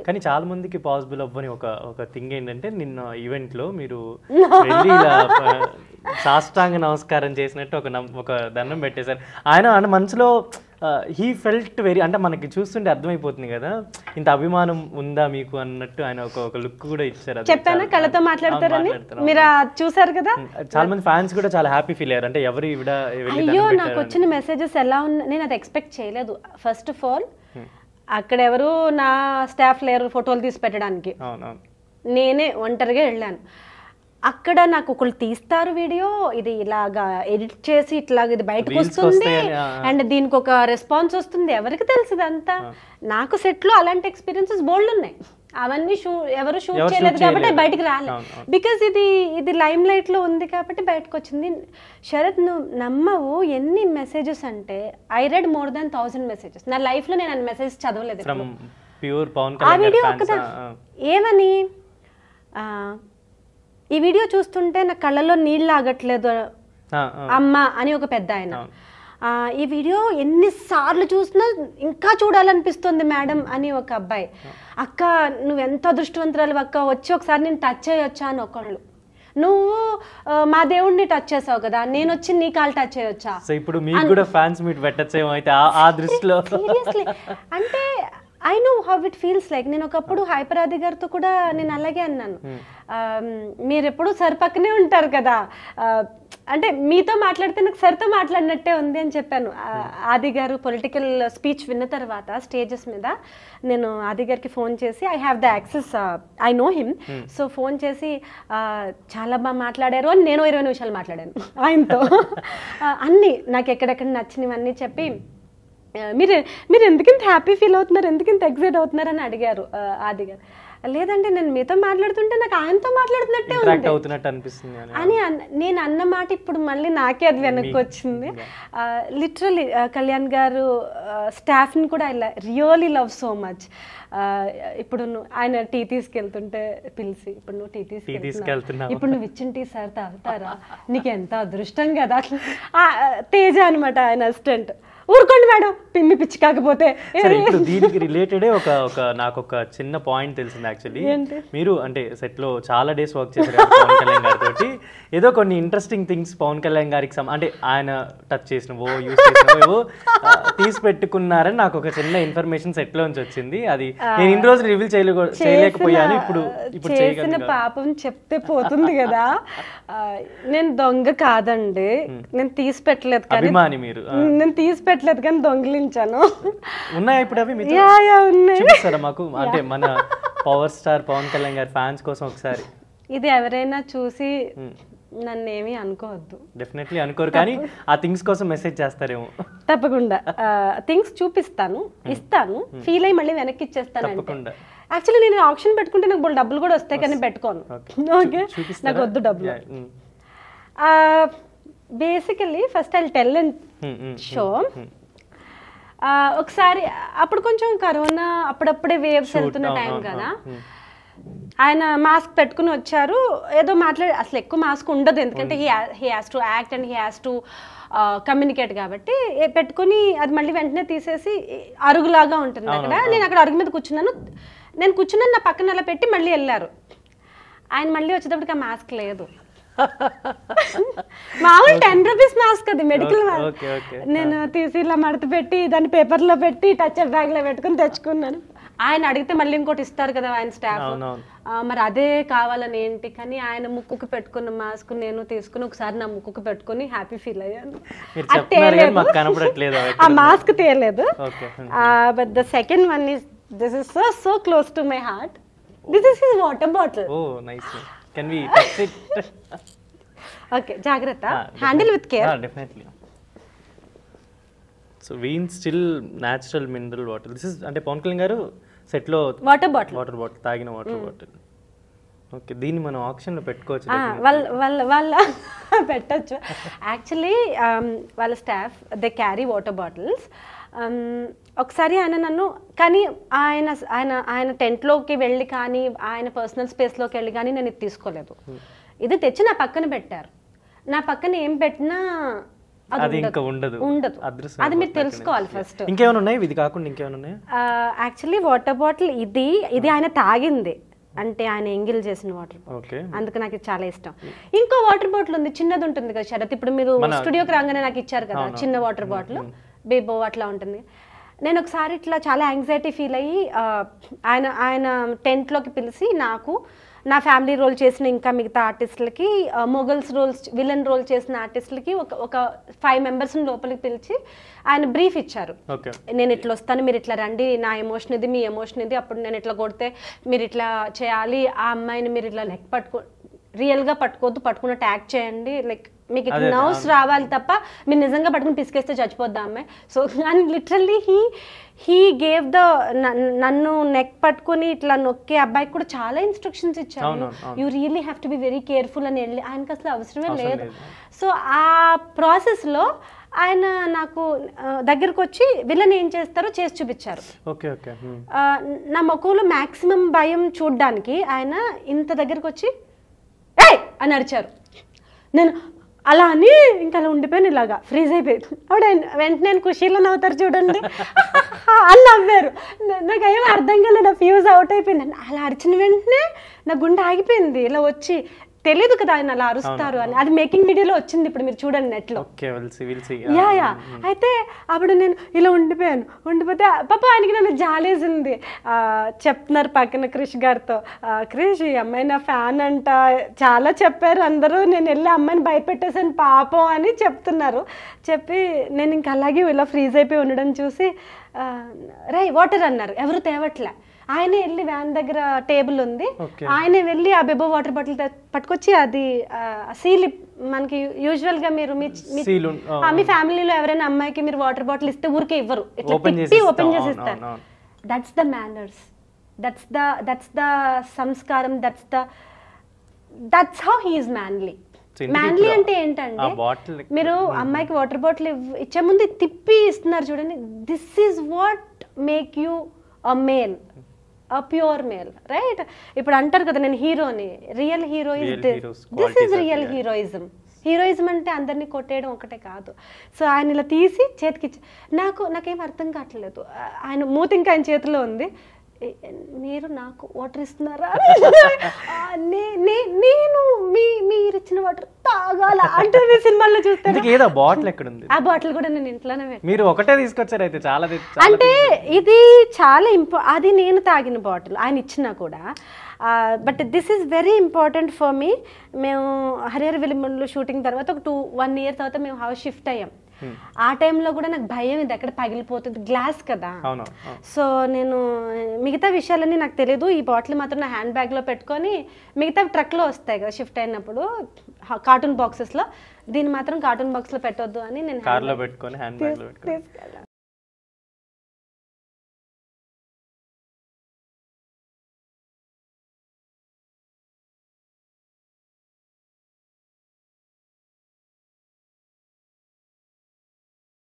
కానీ చాలా మందికి పాసిబుల్ అవ్వని ఒక థింగ్ ఏంటంటే నిన్న ఈవెంట్ లో మీరు వెళ్ళి ఇలా సాష్టాంగ నమస్కారం చేసినట్టు ఒక దండం పెట్టేశారు. ఆయన మనసులో హీ ఫెల్ట్ వెరీ, అంటే మనకి చూస్తుంటే అర్థమైపోతుంది కదా ఇంత అభిమానం ఉందా మీకు అన్నట్టు ఆయన ఒక లుక్ కూడా ఇచ్చారు. చెప్పాను కళ్ళతో మాట్లాడతారని, మీరు చూసారు కదా. చాలా మంది ఫ్యాన్స్ కూడా చాలా హ్యాపీ ఫీల్ అయ్యారు. అంటే ఎవరు అయ్యో నాకు వచ్చిన మెసేజెస్ ఎలా ఉన్నాయి, నేను అది ఎక్స్పెక్ట్ చేయలేదు. ఫస్ట్ ఆఫ్ ఆల్ అక్కడ ఎవరు నా స్టాఫ్ లేరు ఫోటోలు తీసి పెట్టడానికి, నేనే ఒంటరిగా వెళ్ళాను. అక్కడ నాకు ఒకళ్ళు తీస్తారు వీడియో, ఇది ఇలాగా ఎడిట్ చేసి ఇట్లాగ ఇది బయటకు వస్తుంది అండ్ దీనికి ఒక రెస్పాన్స్ వస్తుంది, ఎవరికి తెలుసు ఇదంతా. నాకు సెట్లో అలాంటి ఎక్స్పీరియన్సెస్ బోల్డ్ ఉన్నాయి, అవన్నీ ఎవరు షూట్ చేయలేదు కాబట్టి బయటకు రాలేదు. బికాజ్ ఇది లైమ్ లైట్ లో ఉంది కాబట్టి బయటకు వచ్చింది. శరత్ నువ్వు నమ్మవు ఎన్ని మెసేజెస్ అంటే, I read more than 1000 messages. నా లైఫ్ లో నేను అన్ని మెసేజెస్ చదవలేదు. ఆ వీడియో ఒకదా ఏమని, ఈ వీడియో చూస్తుంటే నా కళ్ళలో నీళ్ళు ఆగట్లేదు అమ్మ అని ఒక పెద్ద ఆయన, ఈ వీడియో ఎన్నిసార్లు చూసినా ఇంకా చూడాలనిపిస్తుంది మేడం అని ఒక అబ్బాయి, అక్క నువ్వు ఎంత అదృష్టవంతురాలు అక్క, వచ్చి ఒకసారి నేను టచ్ చేయొచ్చా అని ఒకళ్ళు, నువ్వు మా దేవుడిని టచ్ చేసావు కదా నేను వచ్చి నీ కాలు టచ్ చేయొచ్చా. ఇప్పుడు మీకు కూడా ఫ్యాన్స్ మీట్ పెట్టొచ్చేమో అయితే ఆ దృష్టిలో. సీరియస్లీ అంటే I know how it feels like. నేను ఒకప్పుడు హైపరాది గారితో కూడా నేను అలాగే అన్నాను, మీరు ఎప్పుడు సర్ పక్కనే ఉంటారు కదా, అంటే మీతో మాట్లాడితే నాకు సరితో మాట్లాడినట్టే ఉంది అని చెప్పాను. ఆది గారు పొలిటికల్ స్పీచ్ విన్న తర్వాత స్టేజెస్ మీద నేను ఆది గారికి ఫోన్ చేసి, I have the access, I know him, so phone చేసి చాలా బాగా మాట్లాడారు అని నేను 20 నిమిషాలు మాట్లాడాను ఆయనతో. అన్నీ నాకు ఎక్కడెక్కడ నచ్చినవన్నీ చెప్పి, మీరు ఎందుకింత హ్యాపీ ఫీల్ అవుతున్నారు, ఎందుకింత ఎక్సైట్ అవుతున్నారు అని అడిగారు ఆది గారు. లేదంటే నేను మీతో మాట్లాడుతుంటే నాకు ఆయనతో మాట్లాడుతున్నట్టే ఉంది అని నేను అన్న మాట ఇప్పుడు మళ్ళీ నాకే అది వెనక్కి వచ్చింది. లిటరలీ కళ్యాణ్ గారు స్టాఫ్ని కూడా I really love so much. ఇప్పుడు ఆయన టీ తీసుకెళ్తుంటే పిలిచి, ఇప్పుడు నువ్వు టీ తీసుకెళ్తున్నావు, ఇప్పుడు నువ్వు ఇచ్చిన టీ సార్ తాగుతారా, నీకు ఎంత అదృష్టం కదా. తేజ అనమాట ఆయన అసిస్టెంట్, ఊరుకోండి మేడం పిన్ని పిచ్చి కాకపోతే. ఇప్పుడు దీనికి రిలేటెడే నాకు ఒక చిన్న పాయింట్ తెలిసింది యాక్చువల్లీ. మీరు అంటే సెట్ లో చాలా డేస్ వర్క్ చేశారు పవన్ కళ్యాణ్ గారితో, ఏదో కొన్ని ఇంట్రెస్టింగ్ థింగ్స్ పవన్ కళ్యాణ్ గారికి అంటే ఆయన టచ్ చేసినవో యూస్ చేసినవో తీసి పెట్టుకున్నారని నాకు ఒక చిన్న ఇన్ఫర్మేషన్ సెట్ లో నుంచి వచ్చింది. అది నేను ఇన్ని రోజులు రివీల్ చేయలేకపోయాను, ఇప్పుడు చేసిన పాపం చెప్తే పోతుంది కదా. నేను దొంగ కాదండి, నేను తీసి పెట్టలేదు, అభిమాని మీరు, నేను తీసి పెట్టలేదు కానీ దొంగిలించాను. ఉన్నాయా ఇప్పుడు అవి? ఉన్నాయి మాకు అంటే మన పవర్ స్టార్ పవన్ కళ్యాణ్ గారి ఫ్యాన్స్ కోసం ఒకసారి. ఇది ఎవరైనా చూసి నన్ను ఏమీ అనుకోవద్దు. డెఫినెట్లీ అనుకోరు, కానీ ఆ థింగ్స్ కోసం మెసేజ్ చేస్తారేమో. తప్పకుండా థింగ్స్ చూపిస్తాను, ఇస్తాను, ఫీల్ అయ్యి మళ్ళీ వెనక్కి ఇచ్చేస్తాను. యాక్చువల్లీ నేను ఆప్షన్ పెట్టుకుంటే నాకు బోల్ డబ్బులు కూడా వస్తాయి కానీ పెట్టుకోను. ఓకే నాకు వద్దు డబ్బులు. Basically first I tell and show. ఒకసారి అప్పుడు కొంచెం కరోనా అప్పుడప్పుడే వేవ్స్ వెళ్తున్న టైం కదా, ఆయన మాస్క్ పెట్టుకుని వచ్చారు, ఏదో మాట్లాడి, అసలు ఎక్కువ మాస్క్ ఉండదు ఎందుకంటే he has to act and he has to communicate కాబట్టి పెట్టుకుని అది మళ్ళీ వెంటనే తీసేసి అరుగులాగా ఉంటుంది అక్కడ. నేను అక్కడ అరుగు మీద కూర్చున్నాను, నేను కూర్చున్నాను, నా పక్కన అలా పెట్టి మళ్ళీ వెళ్ళారు. ఆయన మళ్ళీ వచ్చేటప్పటికి ఆ మాస్క్ లేదు, మామూలు 10 రూపీస్ మాస్క్, అది మెడికల్ మాస్క్. నేను తీసి ఇలా మడత పెట్టి దాన్ని పేపర్లో పెట్టి టచర్ బ్యాగ్ లో పెట్టుకుని తెచ్చుకున్నాను. ఆయన అడిగితే మళ్ళీ ఇంకోటి ఇస్తారు కదా ఆయన స్టాఫ్, మరి అదే కావాలని ఏంటి, కానీ ఆయన ముక్కుకు పెట్టుకున్న మాస్క్ నేను తీసుకుని ఒకసారి నా ముక్కుకు పెట్టుకుని హ్యాపీ ఫీల్ అయ్యాను. ఆ మాస్క్ తేలేదు. But the second one is, this is so close to my heart, this is his water bottle. Can we touch it? Okay, జాగ్రత్త, handle with care. Definitely. So Veen still natural mineral water. This is అంటే పవన్ కళ్యాణ్ గారు set లో water bottle తాగిన water bottle. Okay, దీన్ని మనం option లో పెట్టుకోవచ్చు. వాళ్ళ పెట్టచ్చు. యాక్చువల్లీ వాళ్ళ staff they carry water bottles. ఒకసారి ఆయన నన్ను, కానీ ఆయన టెంట్లోకి వెళ్ళి కానీ ఆయన పర్సనల్ స్పేస్లోకి వెళ్ళి కానీ నేను ఇది తీసుకోలేదు. ఇది తెచ్చి నా పక్కన పెట్టారు. నా పక్కన ఏం పెట్టినా అది ఇంకా ఉండదు. అదృష్టం. అది మీరు తెలుసుకోవాలి ఫస్ట్. ఇంకేమైనా ఉన్నాయి ఇది కాకుండా? ఇంకేమైనా ఉన్నాయి? యాక్చువల్లీ వాటర్ బాటిల్ ఇది ఆయన తాగింది, అంటే ఆయన ఎంగిల్ చేసిన వాటర్ బాటిల్, అందుకు నాకు ఇది చాలా ఇష్టం. ఇంకో వాటర్ బాటిల్ ఉంది, చిన్నది ఉంటుంది కదా శరత్, ఇప్పుడు మీరు స్టూడియోకి రాగానే నాకు ఇచ్చారు కదా చిన్న వాటర్ బాటిల్, బేబో అట్లా ఉంటుంది. నేను ఒకసారి ఇట్లా చాలా యాంగ్జైటీ ఫీల్ అయ్యి ఆయన టెంట్లోకి పిలిచి నాకు, నా ఫ్యామిలీ రోల్ చేసిన ఇంకా మిగతా ఆర్టిస్టులకి, మొగల్స్ రోల్స్ విలన్ రోల్ చేసిన ఆర్టిస్టులకి ఒక 5 మెంబర్స్ని లోపలికి పిలిచి ఆయన బ్రీఫ్ ఇచ్చారు. నేను ఇట్లా వస్తాను, మీరు ఇట్లా రండి, నా ఎమోషన్ ఇది, మీ ఎమోషన్ ఇది, అప్పుడు నేను ఇట్లా కొడితే మీరు ఇట్లా చేయాలి, ఆ అమ్మాయిని మీరు ఇట్లా నెక్ రియల్గా పట్టుకోవద్దు, పట్టుకున్నట్టు యాక్ట్ చేయండి, లైక్ మీకు నర్వ్స్ రావాలి తప్ప మీరు నిజంగా పట్టుకుని పిసికేస్తే చచ్చిపోద్దా అమ్మాయి. So and literally he gave నన్ను నెక్ పట్టుకుని ఇట్లా నొక్కే అబ్బాయికి కూడా చాలా ఇన్స్ట్రక్షన్స్ ఇచ్చారు. You really have to be very careful అని వెళ్ళి, ఆయనకి అసలు అవసరమే లేదు. సో ఆ ప్రాసెస్లో ఆయన నాకు దగ్గరకు వచ్చి విలన్ ఏం చేస్తారో చేసి చూపించారు. నా మొక్కలో మ్యాక్సిమం భయం చూడ్డానికి ఆయన ఇంత దగ్గరకు వచ్చి ఏయ్ అని అరిచారు. నేను అలా అని ఇంకా అలా ఉండిపోయాను, ఇలాగా ఫ్రీజ్ అయిపోయింది. అప్పుడు వెంటనే ఖుషీలో నవ్వుతారు చూడండి అని నవ్వారు. నాకు ఏం అర్థం కాలేదు, నా ఫ్యూజ్ అవుట్ అయిపోయింది. అలా అరిచిన వెంటనే నా గుండె ఆగిపోయింది. ఇలా వచ్చి తెలియదు కదా ఆయన అలా అరుస్తారు అని, అది మేకింగ్ వీడియోలో వచ్చింది, ఇప్పుడు మీరు చూడండి నెట్లో. యా అయితే అప్పుడు నేను ఇలా ఉండిపోతే పాప ఆయనకి నన్ను జాలేసింది. చెప్తున్నారు పక్కన క్రిష్ గారితో, క్రిష్ ఈ అమ్మాయి నా ఫ్యాన్ అంట, చాలా చెప్పారు అందరూ, నేను వెళ్ళి అమ్మాయిని భయపెట్టేసాను పాపం అని చెప్తున్నారు. చెప్పి నేను ఇంక అలాగే ఇలా ఫ్రీజ్ అయిపోయి ఉండడం చూసి రై వాటర్ అన్నారు, ఎవరు తేవట్లే. ఆయనే వెళ్ళి వ్యాన్ దగ్గర టేబుల్ ఉంది, ఆయనే వెళ్ళి ఆ బెబో వాటర్ బాటిల్ పట్టుకొచ్చి, అది సీల్ మనకి యూజువల్ గా మీరు మీ ఫ్యామిలీలో ఎవరైనా అమ్మాయికి మీరు వాటర్ బాటిల్ ఇస్తే ఊరికే ఇవ్వరు, ఇట్లా తిప్పి ఓపెన్ చేసి ఇస్తారు. That's the manners, that's the సంస్కారం, that's how he is manly. Manly అంటే ఏంటంటే మీరు అమ్మాయికి వాటర్ బాటిల్ ఇచ్చే ముందు తిప్పి ఇస్తున్నారు చూడండి, this is what make you a male, a pure male, right? ఇప్పుడు అంటారు కదా నేను హీరోని, real hero is this is real heroism. Heroism అంటే అందరినీ కొట్టేయడం ఒకటే కాదు. సో ఆయన ఇలా తీసి చేతికిచ్చి నాకేం అర్థం కావట్లేదు, ఆయన మూతి ఇంకా ఆయన చేతిలో ఉంది, మీరు నాకు వాటర్ ఇస్తున్నారా, నేను మీరు ఇచ్చిన వాటర్ తాగాల అంటే సినిమాల్లో చూస్తాను. బాటిల్ ఎక్కడ ఉంది? ఆ బాటిల్ కూడా నేను ఇంట్లోనే మీరు ఒకటే తీసుకొచ్చారు అయితే, చాలా అంటే ఇది చాలా అది నేను తాగిన బాటిల్ ఆయన ఇచ్చినా కూడా. But this is very important for me. మేము హరిహర విలిమన్లో షూటింగ్ తర్వాత 1 year తర్వాత మేము హౌస్ షిఫ్ట్ అయ్యాం. ఆ టైంలో కూడా నాకు భయం, ఇది ఎక్కడ పగిలిపోతుంది, గ్లాస్ కదా. సో నేను మిగతా విషయాలన్నీ నాకు తెలియదు, ఈ బాటిల్ మాత్రం నా హ్యాండ్ బ్యాగ్లో పెట్టుకొని, మిగతా ట్రక్లో వస్తాయి కదా షిఫ్ట్ అయినప్పుడు కార్టూన్ బాక్సెస్లో, దీన్ని మాత్రం కార్టూన్ బాక్స్లో పెట్టొద్దు అని నేను కార్లో పెట్టుకొని హ్యాండ్ బ్యాగ్లో పెట్టుకొని